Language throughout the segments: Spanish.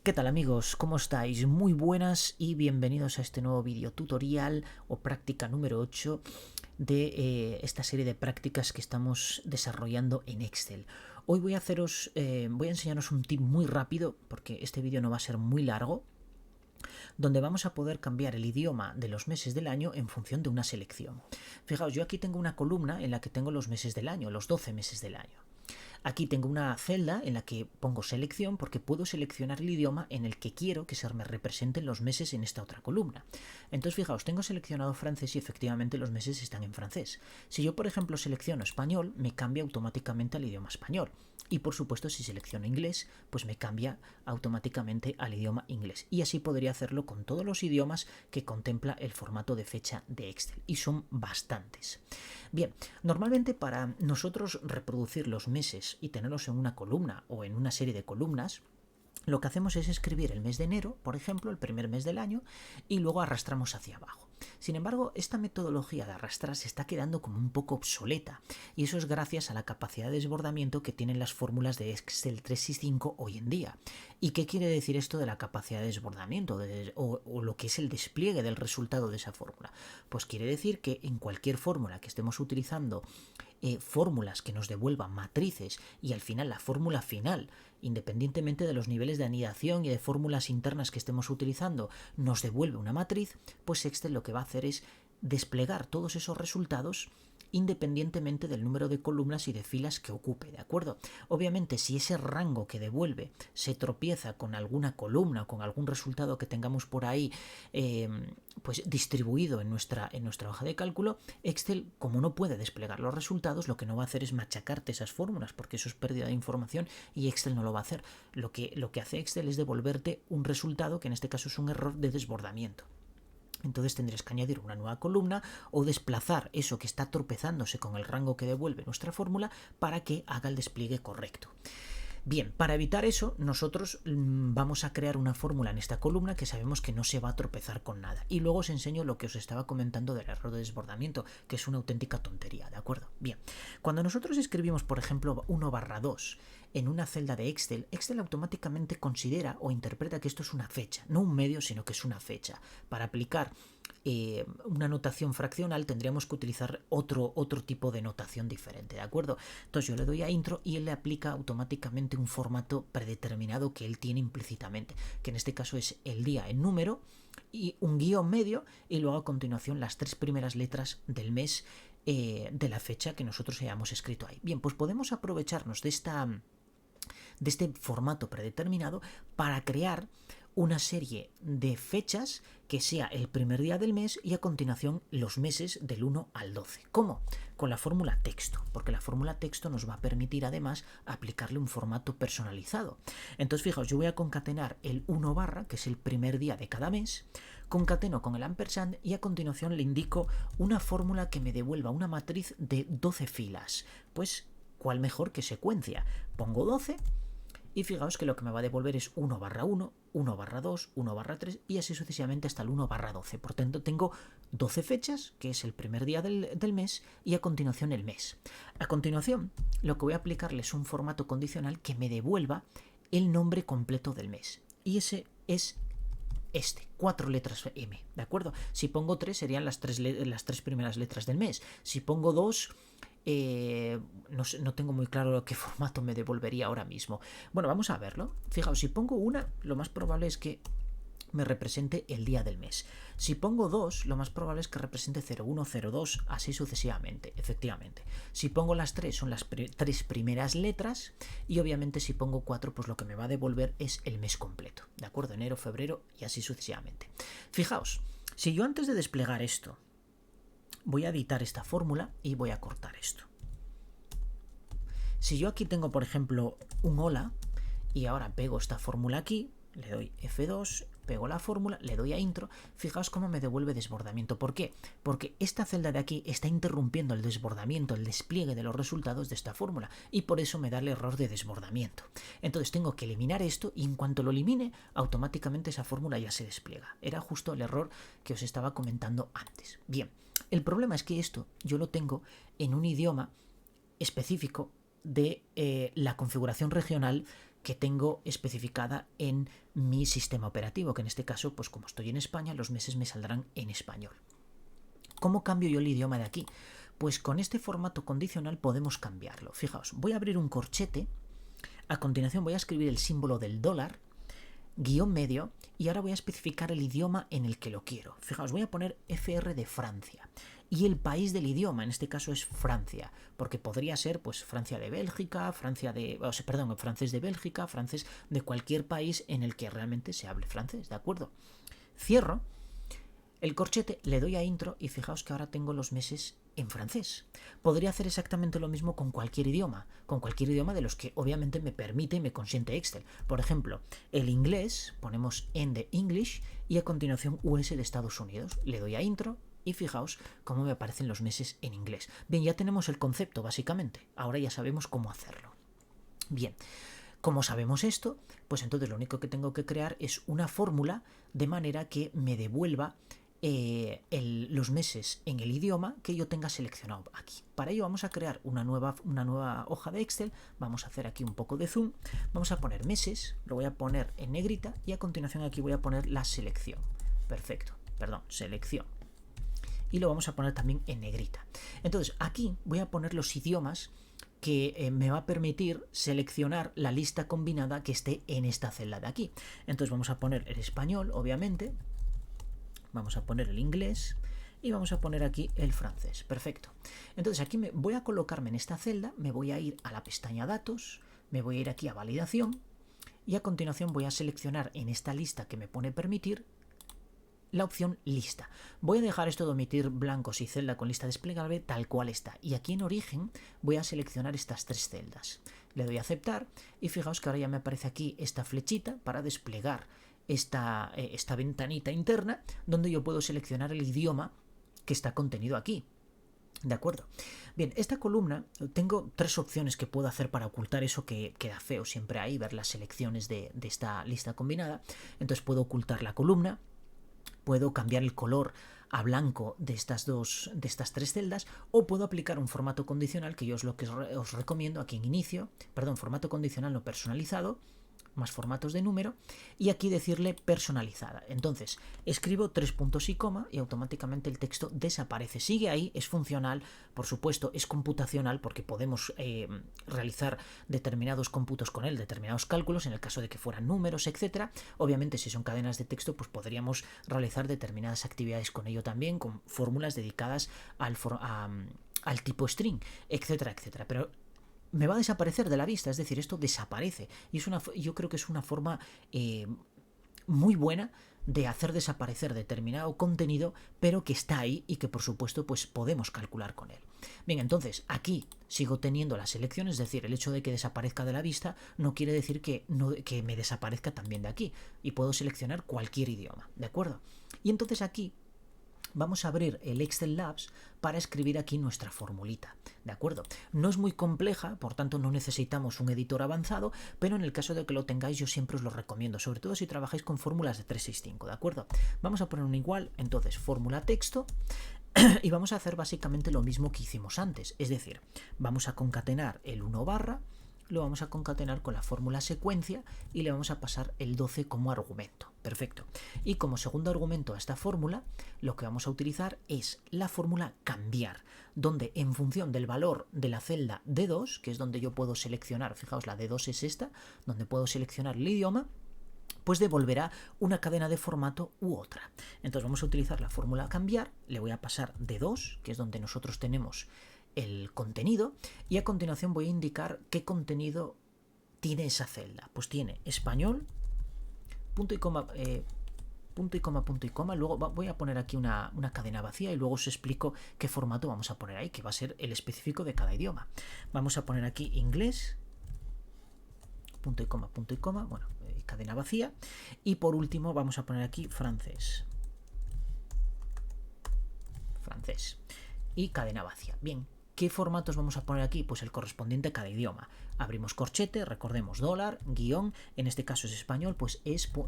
¿Qué tal amigos? ¿Cómo estáis? Muy buenas y bienvenidos a este nuevo vídeo tutorial o práctica número 8 de esta serie de prácticas que estamos desarrollando en Excel. Hoy voy a enseñaros un tip muy rápido porque este vídeo no va a ser muy largo, donde vamos a poder cambiar el idioma de los meses del año en función de una selección. Fijaos, yo aquí tengo una columna en la que tengo los meses del año, los 12 meses del año. Aquí tengo una celda en la que pongo selección porque puedo seleccionar el idioma en el que quiero que se me representen los meses en esta otra columna. Entonces fijaos, tengo seleccionado francés y efectivamente los meses están en francés. Si yo por ejemplo selecciono español, me cambia automáticamente al idioma español. Y por supuesto si selecciono inglés, pues me cambia automáticamente al idioma inglés. Y así podría hacerlo con todos los idiomas que contempla el formato de fecha de Excel. Y son bastantes. Bien, normalmente para nosotros reproducir los meses y tenerlos en una columna o en una serie de columnas, lo que hacemos es escribir el mes de enero, por ejemplo, el primer mes del año, y luego arrastramos hacia abajo. Sin embargo, esta metodología de arrastrar se está quedando como un poco obsoleta, y eso es gracias a la capacidad de desbordamiento que tienen las fórmulas de Excel 365 hoy en día. ¿Y qué quiere decir esto de la capacidad de desbordamiento o lo que es el despliegue del resultado de esa fórmula? Pues quiere decir que en cualquier fórmula que estemos utilizando fórmulas que nos devuelvan matrices y al final la fórmula final, independientemente de los niveles de anidación y de fórmulas internas que estemos utilizando, nos devuelve una matriz, pues Excel lo que va a hacer es desplegar todos esos resultados independientemente del número de columnas y de filas que ocupe, ¿de acuerdo? Obviamente, si ese rango que devuelve se tropieza con alguna columna o con algún resultado que tengamos por ahí pues distribuido en nuestra hoja de cálculo, Excel, como no puede desplegar los resultados, lo que no va a hacer es machacarte esas fórmulas, porque eso es pérdida de información y Excel no lo va a hacer. Lo que hace Excel es devolverte un resultado que en este caso es un error de desbordamiento. Entonces tendrás que añadir una nueva columna o desplazar eso que está tropezándose con el rango que devuelve nuestra fórmula para que haga el despliegue correcto. Bien, para evitar eso, nosotros vamos a crear una fórmula en esta columna que sabemos que no se va a tropezar con nada. Y luego os enseño lo que os estaba comentando del error de desbordamiento, que es una auténtica tontería, ¿de acuerdo? Bien, cuando nosotros escribimos, por ejemplo, 1/2 en una celda de Excel, Excel automáticamente considera o interpreta que esto es una fecha, no un medio, sino que es una fecha. Para aplicar una notación fraccional tendríamos que utilizar otro tipo de notación diferente, ¿de acuerdo? Entonces yo le doy a intro y él le aplica automáticamente un formato predeterminado que él tiene implícitamente, que en este caso es el día en número y un guión medio y luego a continuación las 3 primeras letras del mes de la fecha que nosotros hayamos escrito ahí. Bien, pues podemos aprovecharnos de este formato predeterminado para crear una serie de fechas que sea el primer día del mes y a continuación los meses del 1 al 12. ¿Cómo? Con la fórmula texto, porque la fórmula texto nos va a permitir además aplicarle un formato personalizado. Entonces fijaos, yo voy a concatenar el 1 barra, que es el primer día de cada mes, concateno con el ampersand y a continuación le indico una fórmula que me devuelva una matriz de 12 filas. Pues, ¿cuál mejor que secuencia? Pongo 12 y fijaos que lo que me va a devolver es 1/1, 1/2, 1/3 y así sucesivamente hasta el 1/12. Por tanto, tengo 12 fechas, que es el primer día del mes, y a continuación el mes. A continuación, lo que voy a aplicarle es un formato condicional que me devuelva el nombre completo del mes. Y ese es 4 letras M, ¿de acuerdo? Si pongo 3 serían las 3 primeras letras del mes. Si pongo 2... no tengo muy claro qué formato me devolvería ahora mismo. Bueno, vamos a verlo. Fijaos, si pongo una, lo más probable es que me represente el día del mes. Si pongo 2, lo más probable es que represente 01, 02, así sucesivamente, efectivamente. Si pongo las 3, son las 3 primeras letras, y obviamente si pongo 4, pues lo que me va a devolver es el mes completo, ¿de acuerdo? Enero, febrero y así sucesivamente. Fijaos, si yo antes de desplegar esto voy a editar esta fórmula y voy a cortar esto. Si yo aquí tengo, por ejemplo, un hola y ahora pego esta fórmula aquí, le doy F2, pego la fórmula, le doy a intro, fijaos cómo me devuelve desbordamiento. ¿Por qué? Porque esta celda de aquí está interrumpiendo el desbordamiento, el despliegue de los resultados de esta fórmula y por eso me da el error de desbordamiento. Entonces tengo que eliminar esto y en cuanto lo elimine, automáticamente esa fórmula ya se despliega. Era justo el error que os estaba comentando antes. Bien, el problema es que esto yo lo tengo en un idioma específico de la configuración regional que tengo especificada en mi sistema operativo, que en este caso, pues como estoy en España, los meses me saldrán en español. ¿Cómo cambio yo el idioma de aquí? Pues con este formato condicional podemos cambiarlo. Fijaos, voy a abrir un corchete, a continuación voy a escribir el símbolo del dólar, guión medio, y ahora voy a especificar el idioma en el que lo quiero. Fijaos, voy a poner FR de Francia. Y el país del idioma, en este caso es Francia, porque podría ser pues Francia de Bélgica, francés de Bélgica, francés de cualquier país en el que realmente se hable francés, ¿de acuerdo? Cierro el corchete, le doy a intro y fijaos que ahora tengo los meses en francés. Podría hacer exactamente lo mismo con cualquier idioma de los que obviamente me permite y me consiente Excel. Por ejemplo, el inglés, ponemos en de English y a continuación US de Estados Unidos. Le doy a intro y fijaos cómo me aparecen los meses en inglés. Bien, ya tenemos el concepto básicamente, ahora ya sabemos cómo hacerlo. Bien, como sabemos esto, pues entonces lo único que tengo que crear es una fórmula de manera que me devuelva los meses en el idioma que yo tenga seleccionado aquí. Para ello vamos a crear una nueva hoja de Excel, vamos a hacer aquí un poco de zoom, vamos a poner meses, lo voy a poner en negrita y a continuación aquí voy a poner la selección. Perfecto, selección. Y lo vamos a poner también en negrita. Entonces aquí voy a poner los idiomas que me va a permitir seleccionar la lista combinada que esté en esta celda de aquí. Entonces vamos a poner el español, obviamente. Vamos a poner el inglés y vamos a poner aquí el francés. Perfecto. Entonces aquí voy a colocarme en esta celda, me voy a ir a la pestaña datos, me voy a ir aquí a validación y a continuación voy a seleccionar en esta lista que me pone permitir la opción lista. Voy a dejar esto de omitir blancos y celda con lista desplegable tal cual está. Y aquí en origen voy a seleccionar estas tres celdas. Le doy a aceptar y fijaos que ahora ya me aparece aquí esta flechita para desplegar esta ventanita interna donde yo puedo seleccionar el idioma que está contenido aquí. ¿De acuerdo? Bien, esta columna, tengo tres opciones que puedo hacer para ocultar eso que queda feo siempre ahí, ver las selecciones de esta lista combinada. Entonces puedo ocultar la columna, puedo cambiar el color a blanco de estas tres celdas, o puedo aplicar un formato condicional, que yo es lo que os recomiendo aquí en inicio, formato condicional no personalizado, más formatos de número, y aquí decirle personalizada. Entonces escribo 3 puntos y coma y automáticamente el texto desaparece. Sigue ahí, es funcional, por supuesto, es computacional porque podemos realizar determinados cómputos con él, determinados cálculos en el caso de que fueran números, etcétera. Obviamente si son cadenas de texto pues podríamos realizar determinadas actividades con ello también, con fórmulas dedicadas al tipo string, etcétera, etcétera. Pero me va a desaparecer de la vista, es decir, esto desaparece. Y yo creo que es una forma muy buena de hacer desaparecer determinado contenido, pero que está ahí y que por supuesto pues podemos calcular con él. Bien, entonces aquí sigo teniendo la selección, es decir, el hecho de que desaparezca de la vista no quiere decir que me desaparezca también de aquí, y puedo seleccionar cualquier idioma, ¿de acuerdo? Y entonces aquí vamos a abrir el Excel Labs para escribir aquí nuestra formulita, ¿de acuerdo? No es muy compleja, por tanto no necesitamos un editor avanzado, pero en el caso de que lo tengáis yo siempre os lo recomiendo, sobre todo si trabajáis con fórmulas de 365, ¿de acuerdo? Vamos a poner un igual, entonces fórmula texto, y vamos a hacer básicamente lo mismo que hicimos antes, es decir, vamos a concatenar el 1 barra, lo vamos a concatenar con la fórmula secuencia y le vamos a pasar el 12 como argumento. Perfecto. Y como segundo argumento a esta fórmula, lo que vamos a utilizar es la fórmula cambiar, donde en función del valor de la celda D2, que es donde yo puedo seleccionar, fijaos, la D2 es esta, donde puedo seleccionar el idioma, pues devolverá una cadena de formato u otra. Entonces vamos a utilizar la fórmula cambiar, le voy a pasar D2, que es donde nosotros tenemos el contenido, y a continuación voy a indicar qué contenido tiene esa celda. Pues tiene español, punto y coma, punto y coma, punto y coma. Luego voy a poner aquí una cadena vacía y luego os explico qué formato vamos a poner ahí, que va a ser el específico de cada idioma. Vamos a poner aquí inglés, punto y coma, bueno, cadena vacía. Y por último vamos a poner aquí francés. Francés. Y cadena vacía. Bien. ¿Qué formatos vamos a poner aquí? Pues el correspondiente a cada idioma. Abrimos corchete, recordemos dólar, guión, en este caso es español, pues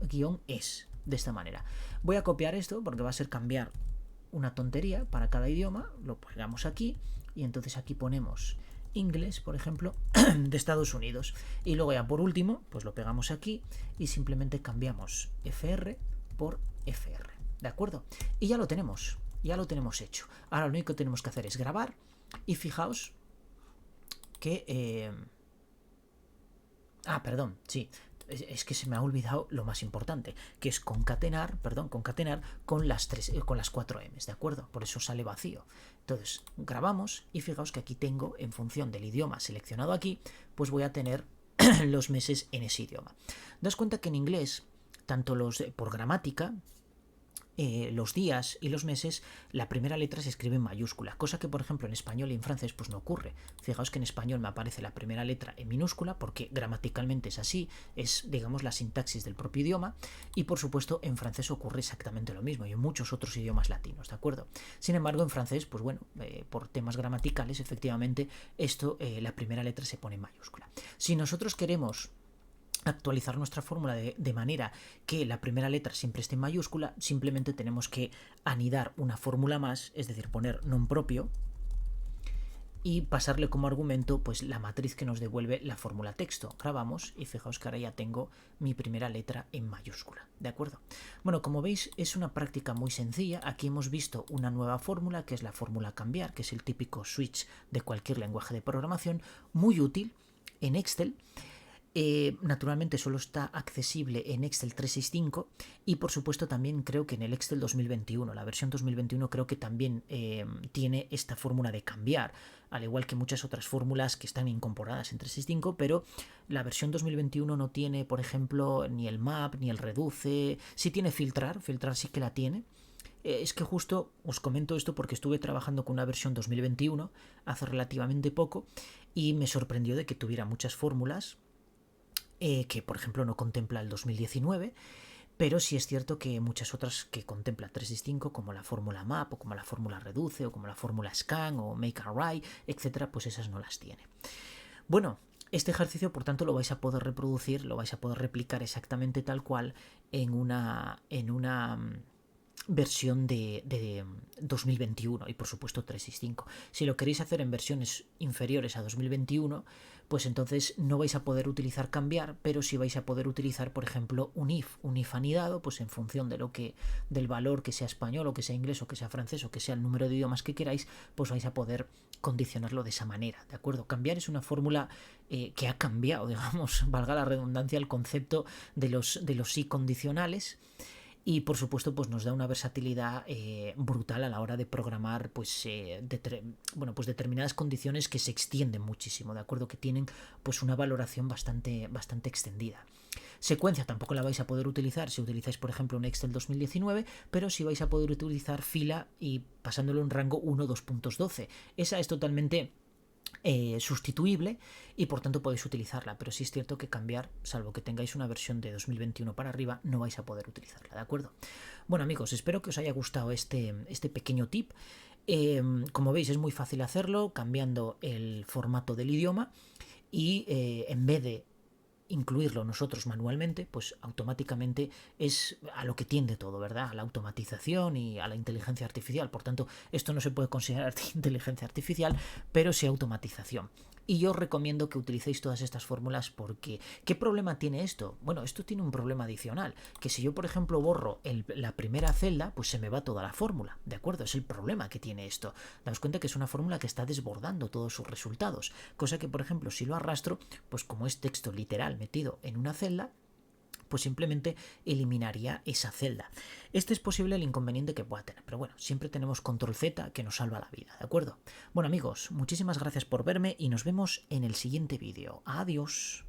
guión es, de esta manera. Voy a copiar esto porque va a ser cambiar una tontería para cada idioma, lo pegamos aquí y entonces aquí ponemos inglés, por ejemplo, de Estados Unidos. Y luego ya por último, pues lo pegamos aquí y simplemente cambiamos FR por FR, ¿de acuerdo? Y ya lo tenemos hecho. Ahora lo único que tenemos que hacer es grabar y fijaos que... perdón, sí. Es que se me ha olvidado lo más importante, que es concatenar con las 4 M's, ¿de acuerdo? Por eso sale vacío. Entonces, grabamos y fijaos que aquí tengo, en función del idioma seleccionado aquí, pues voy a tener los meses en ese idioma. Daos cuenta que en inglés, tanto los por gramática, los días y los meses, la primera letra se escribe en mayúscula, cosa que por ejemplo en español y en francés pues no ocurre. Fijaos que en español me aparece la primera letra en minúscula porque gramaticalmente es así, es digamos la sintaxis del propio idioma, y por supuesto en francés ocurre exactamente lo mismo y en muchos otros idiomas latinos, ¿de acuerdo? Sin embargo en francés pues bueno, por temas gramaticales efectivamente esto, la primera letra se pone en mayúscula. Si nosotros queremos actualizar nuestra fórmula de manera que la primera letra siempre esté en mayúscula, simplemente tenemos que anidar una fórmula más, es decir, poner non propio y pasarle como argumento pues la matriz que nos devuelve la fórmula texto. Grabamos y fijaos que ahora ya tengo mi primera letra en mayúscula, ¿de acuerdo? Bueno, como veis es una práctica muy sencilla. Aquí hemos visto una nueva fórmula que es la fórmula cambiar, que es el típico switch de cualquier lenguaje de programación, muy útil en Excel. Naturalmente solo está accesible en Excel 365 y por supuesto también creo que en el Excel 2021, la versión 2021 creo que también tiene esta fórmula de cambiar, al igual que muchas otras fórmulas que están incorporadas en 365, pero la versión 2021 no tiene, por ejemplo, ni el map ni el reduce. Sí tiene filtrar sí que la tiene. Es que justo os comento esto porque estuve trabajando con una versión 2021 hace relativamente poco y me sorprendió de que tuviera muchas fórmulas que por ejemplo no contempla el 2019, pero sí es cierto que muchas otras que contempla 365, como la fórmula map o como la fórmula reduce o como la fórmula scan o make array, etcétera, pues esas no las tiene. Bueno, este ejercicio por tanto lo vais a poder reproducir, lo vais a poder replicar exactamente tal cual en una versión de 2021 y por supuesto 365. Si lo queréis hacer en versiones inferiores a 2021, pues entonces no vais a poder utilizar cambiar, pero sí vais a poder utilizar, por ejemplo, un if anidado, pues en función de del valor que sea español o que sea inglés o que sea francés o que sea el número de idiomas que queráis, pues vais a poder condicionarlo de esa manera, ¿de acuerdo? Cambiar es una fórmula que ha cambiado, digamos, valga la redundancia, el concepto de los si condicionales. Y por supuesto pues nos da una versatilidad brutal a la hora de programar pues, determinadas condiciones que se extienden muchísimo, ¿de acuerdo? Que tienen pues una valoración bastante extendida. Secuencia tampoco la vais a poder utilizar si utilizáis por ejemplo un Excel 2019, pero sí vais a poder utilizar fila y pasándolo en rango 1 2.12. Esa es totalmente sustituible y por tanto podéis utilizarla, pero sí es cierto que cambiar, salvo que tengáis una versión de 2021 para arriba, no vais a poder utilizarla, ¿de acuerdo? Bueno amigos, espero que os haya gustado este pequeño tip. Como veis es muy fácil hacerlo cambiando el formato del idioma y en vez de incluirlo nosotros manualmente, pues automáticamente es a lo que tiende todo, ¿verdad? A la automatización y a la inteligencia artificial. Por tanto, esto no se puede considerar inteligencia artificial, pero sí automatización. Y yo os recomiendo que utilicéis todas estas fórmulas porque ¿qué problema tiene esto? Bueno, esto tiene un problema adicional, que si yo por ejemplo borro la primera celda, pues se me va toda la fórmula, ¿de acuerdo? Es el problema que tiene esto. Daos cuenta que es una fórmula que está desbordando todos sus resultados, cosa que por ejemplo si lo arrastro, pues como es texto literal metido en una celda, pues simplemente eliminaría esa celda. Este es posible el inconveniente que pueda tener, pero bueno, siempre tenemos control Z que nos salva la vida, ¿de acuerdo? Bueno amigos, muchísimas gracias por verme y nos vemos en el siguiente vídeo. Adiós.